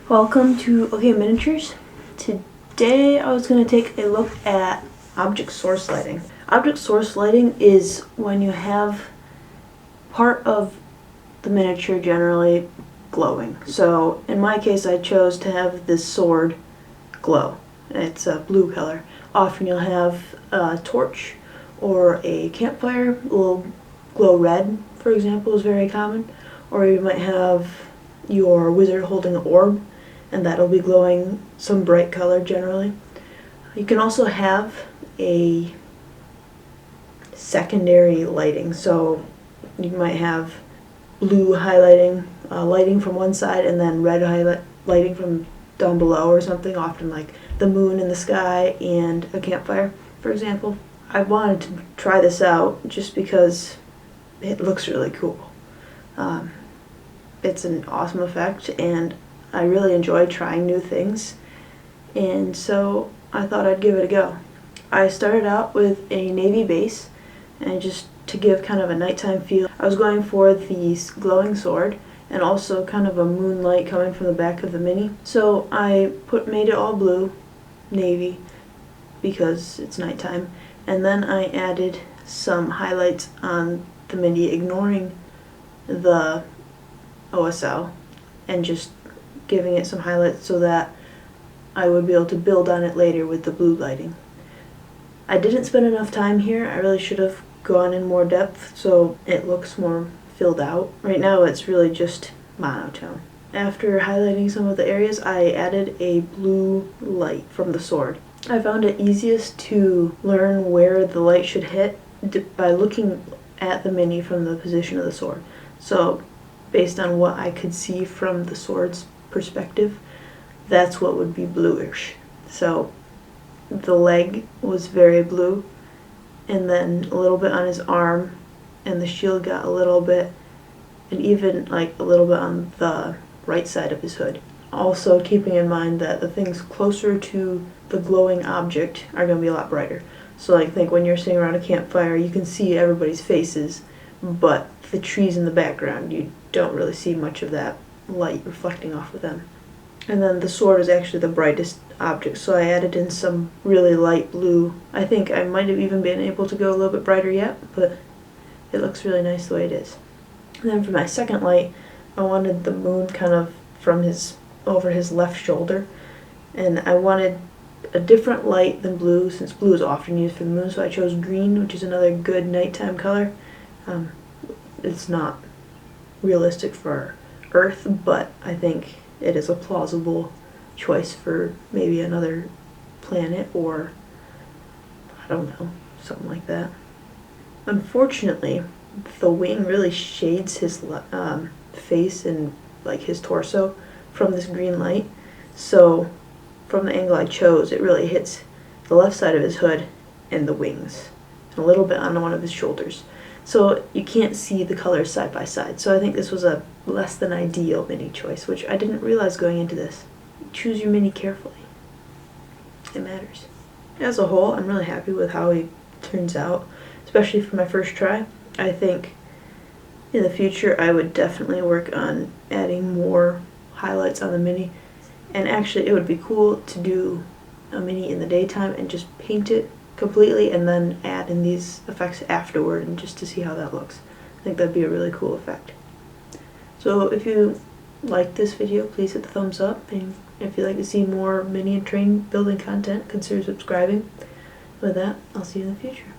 Welcome to OK Miniatures. Today I was going to take a look at object source lighting. Object source lighting is when you have part of the miniature generally glowing. So in my case I chose to have this sword glow. It's a blue color. Often you'll have a torch or a campfire will glow red, for example, is very common. Or you might have your wizard holding an orb, and that'll be glowing some bright color generally. You can also have a secondary lighting, so you might have blue highlighting, lighting from one side, and then red lighting from down below or something, often like the moon in the sky and a campfire, for example. I wanted to try this out just because it looks really cool. It's an awesome effect, and I really enjoy trying new things, and so I thought I'd give it a go. I started out with a navy base, and just to give kind of a nighttime feel, I was going for the glowing sword and also kind of a moonlight coming from the back of the mini. So I made it all blue, navy, because it's nighttime, and then I added some highlights on the mini, ignoring the OSL, and just giving it some highlights so that I would be able to build on it later with the blue lighting. I didn't spend enough time here. I really should have gone in more depth so it looks more filled out. Right now it's really just monotone. After highlighting some of the areas, I added a blue light from the sword. I found it easiest to learn where the light should hit by looking at the mini from the position of the sword. So based on what I could see from the sword's perspective, that's what would be bluish. So the leg was very blue, and then a little bit on his arm, and the shield got a little bit, and even like a little bit on the right side of his hood. Also keeping in mind that the things closer to the glowing object are going to be a lot brighter. So like think when you're sitting around a campfire, you can see everybody's faces, but the trees in the background, you don't really see much of that light reflecting off of them. And then the sword is actually the brightest object, so I added in some really light blue. I think I might have even been able to go a little bit brighter yet, but it looks really nice the way it is. And then for my second light, I wanted the moon kind of from over his left shoulder, and I wanted a different light than blue, since blue is often used for the moon, so I chose green, which is another good nighttime color. It's not realistic for Earth, but I think it is a plausible choice for maybe another planet, or I don't know, something like that. Unfortunately, the wing really shades his face and like his torso from this green light, so from the angle I chose, it really hits the left side of his hood and the wings, and a little bit on one of his shoulders. So you can't see the colors side by side. So I think this was a less than ideal mini choice, which I didn't realize going into this. Choose your mini carefully. It matters. As a whole, I'm really happy with how he turns out, especially for my first try. I think in the future I would definitely work on adding more highlights on the mini. And actually it would be cool to do a mini in the daytime and just paint it completely and then add in these effects afterward, and just to see how that looks. I think that'd be a really cool effect. So if you like this video, please hit the thumbs up, and if you'd like to see more mini and train building content, consider subscribing. With that, I'll see you in the future.